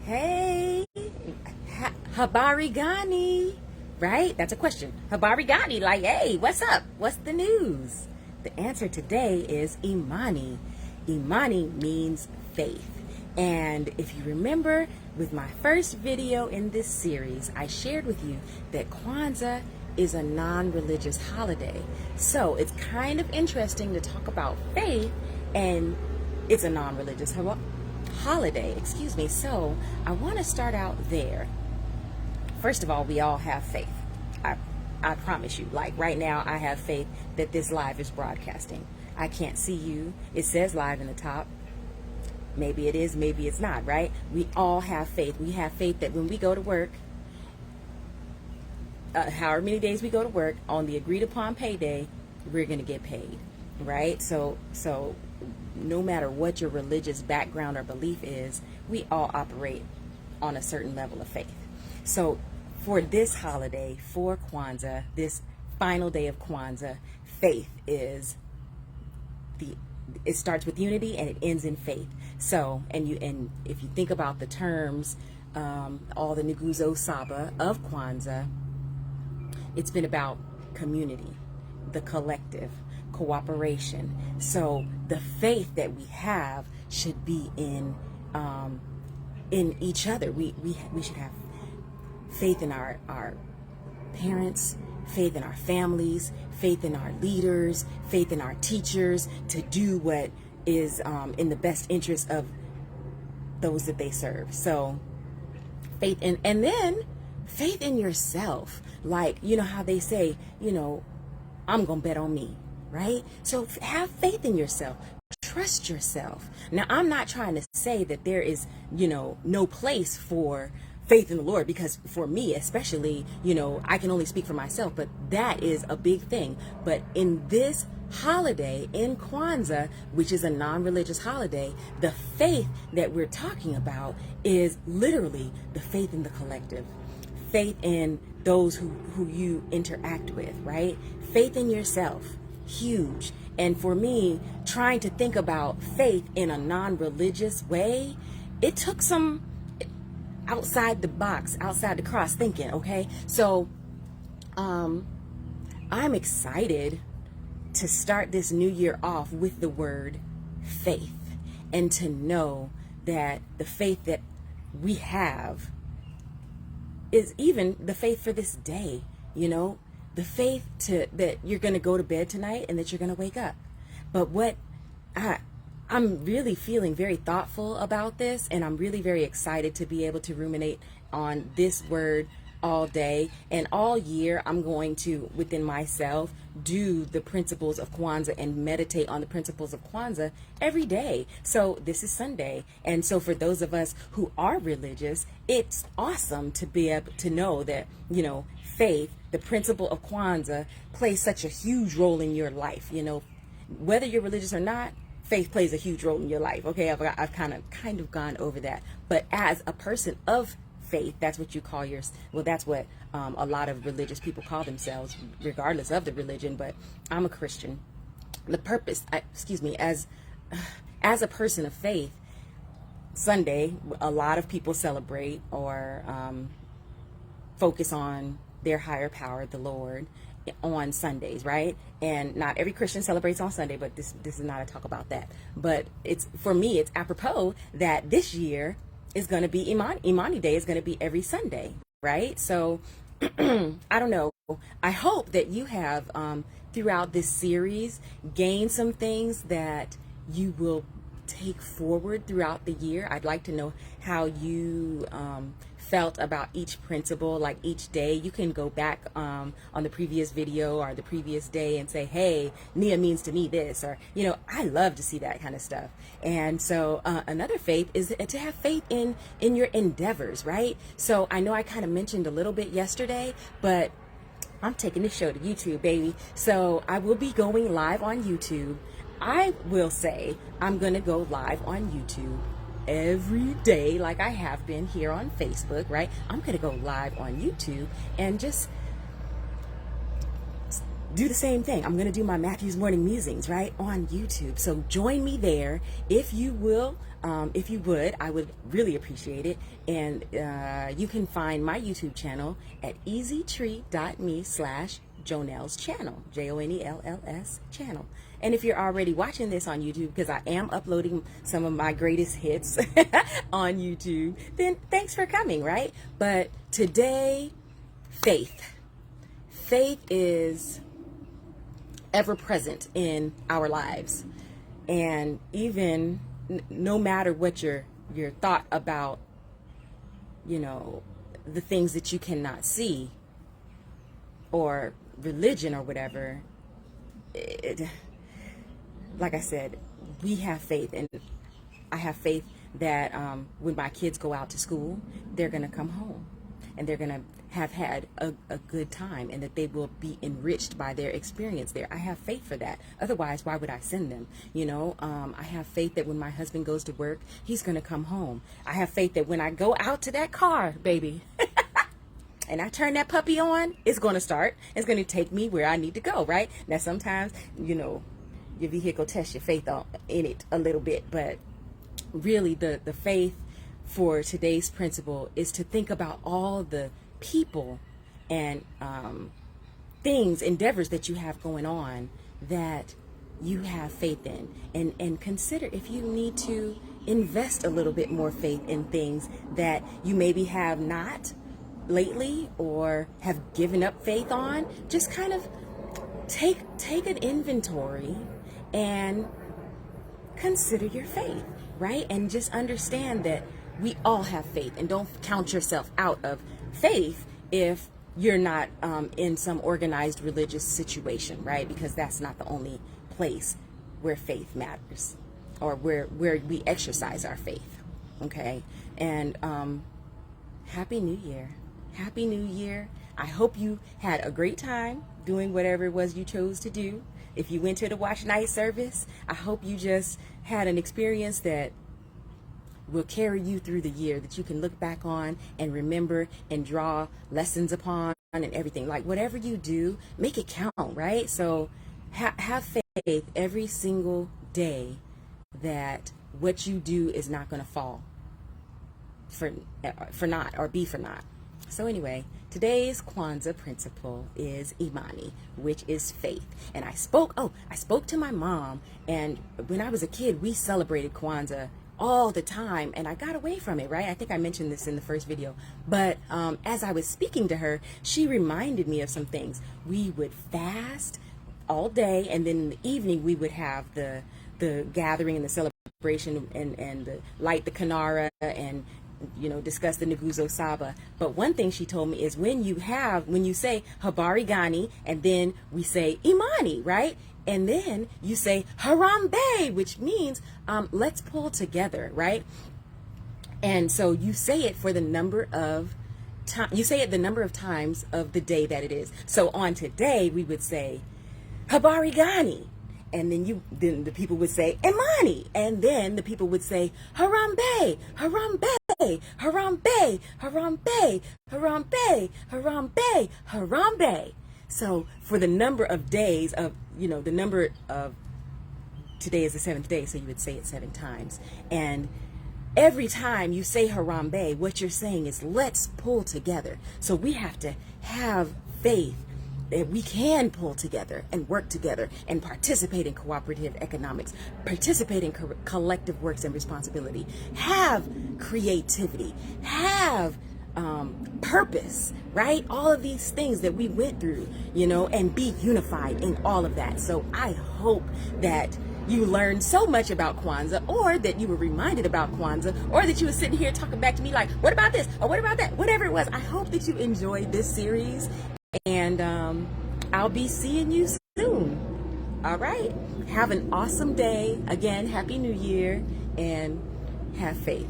Hey, Habari Gani, right? That's a question. Habari Gani, like, hey, what's up? What's the news? The answer today is Imani. Imani means faith. And if you remember, with my first video in this series, I shared with you that Kwanzaa is a non-religious holiday. So it's kind of interesting to talk about faith, and it's a non-religious holiday, So I want to start out there. First of all, we all have faith. I promise you, like right now, I have faith that this live is broadcasting. I can't see you. It says live in the top. Maybe it is, maybe it's not, right? We all have faith. We have faith that when we go to work, however many days we go to work, on the agreed upon payday, we're going to get paid, right? So no matter what your religious background or belief is, we all operate on a certain level of faith. So for this holiday, for Kwanzaa, this final day of Kwanzaa, faith is it starts with unity and it ends in faith. So, and if you think about the terms, all the Nguzo Saba of Kwanzaa, it's been about community, the collective, cooperation. So the faith that we have should be in each other. We should have faith in our parents, faith in our families, faith in our leaders, faith in our teachers to do what is in the best interest of those that they serve. So faith in, and then faith in yourself. Like, you know how they say, I'm going to bet on me, right? So have faith in yourself. Trust yourself. Now, I'm not trying to say that there is, no place for faith in the Lord, because for me, especially, I can only speak for myself, but that is a big thing. But in this holiday, in Kwanzaa, which is a non-religious holiday, the faith that we're talking about is literally the faith in the collective, faith in those who you interact with, right? Faith in yourself, huge. And for me, trying to think about faith in a non-religious way, it took some outside the box, outside the cross thinking, okay? So I'm excited to start this new year off with the word faith, and to know that the faith that we have is even the faith for this day, the faith that you're going to go to bed tonight and that you're going to wake up. But what I'm really feeling very thoughtful about this, and I'm really very excited to be able to ruminate on this word all day and all year. I'm going to, within myself, do the principles of Kwanzaa and meditate on the principles of Kwanzaa every day. So this is Sunday. And so for those of us who are religious, it's awesome to be able to know that, faith, the principle of Kwanzaa, plays such a huge role in your life. Whether you're religious or not, faith plays a huge role in your life. Okay, I've kind of gone over that. But as a person of faith, that's what you call that's what a lot of religious people call themselves, regardless of the religion. But I'm a Christian. The purpose, as a person of faith, Sunday, a lot of people celebrate or focus on their higher power, the Lord, on Sundays, right? And not every Christian celebrates on Sunday, but this is not a talk about that. But for me, it's apropos that this year is going to be Imani Day is going to be every Sunday, right? So I don't know. I hope that you have throughout this series gained some things that you will take forward throughout the year. I'd like to know how you felt about each principle, like each day. You can go back on the previous video or the previous day and say, hey, Nia means to me this, or, I love to see that kind of stuff. And so another faith is to have faith in your endeavors, right? So I know I kind of mentioned a little bit yesterday, but I'm taking this show to YouTube, baby. So I will be going live on YouTube. I will say I'm going to go live on YouTube every day, like I have been here on Facebook, right? I'm going to go live on YouTube and just do the same thing. I'm going to do my Matthew's Morning Musings, right, on YouTube. So join me there if you will. If you would, I would really appreciate it. And you can find my YouTube channel at easytree.me/Jonell's channel, Jonells channel. And if you're already watching this on YouTube, because I am uploading some of my greatest hits on YouTube, then thanks for coming, right? But today, faith. Faith is ever present in our lives. And even no matter what your thought about, the things that you cannot see, or religion or whatever, like I said, we have faith, and I have faith that when my kids go out to school, they're going to come home and they're going to have had a good time, and that they will be enriched by their experience there. I have faith for that. Otherwise, why would I send them? I have faith that when my husband goes to work, he's going to come home. I have faith that when I go out to that car, baby, and I turn that puppy on, it's going to start. It's going to take me where I need to go, right? Now, sometimes, your vehicle tests your faith in it a little bit, but really the faith for today's principle is to think about all the people and things, endeavors that you have going on that you have faith in, and consider if you need to invest a little bit more faith in things that you maybe have not lately or have given up faith on. Just kind of take an inventory and consider your faith, right? And just understand that we all have faith, and don't count yourself out of faith if you're not in some organized religious situation, right? Because that's not the only place where faith matters, or where we exercise our faith. Okay? And Happy New Year. Happy New Year. I hope you had a great time doing whatever it was you chose to do. If you went to the watch night service, I hope you just had an experience that will carry you through the year, that you can look back on and remember and draw lessons upon and everything. Like, whatever you do, make it count, right? So have faith every single day that what you do is not going to fall for naught, or be for naught. So anyway, today's Kwanzaa principle is Imani, which is faith. And I spoke to my mom, and when I was a kid, we celebrated Kwanzaa all the time, and I got away from it, right? I think I mentioned this in the first video, but as I was speaking to her, she reminded me of some things. We would fast all day, and then in the evening we would have the gathering and the celebration, and light the Kanara, and discuss the Nguzo Saba. But one thing she told me is when you say Habari Gani, and then we say Imani, right? And then you say Harambe, which means let's pull together, right? And so you say it for the number of you say it the number of times of the day that it is. So on today we would say Habari Gani, and then the people would say Imani, and then the people would say Harambe, Harambe, Harambe, Harambe, Harambe, Harambe, Harambe. So for the number of days of, the number of, today is the 7th day, so you would say it 7 times. And every time you say Harambe, what you're saying is let's pull together. So we have to have faith that we can pull together and work together and participate in cooperative economics, participate in collective works and responsibility, have creativity, have purpose, right? All of these things that we went through, and be unified in all of that. So I hope that you learned so much about Kwanzaa, or that you were reminded about Kwanzaa, or that you were sitting here talking back to me like, what about this? Or what about that? Whatever it was. I hope that you enjoyed this series, and I'll be seeing you soon. All right. Have an awesome day. Again, Happy New Year, and have faith.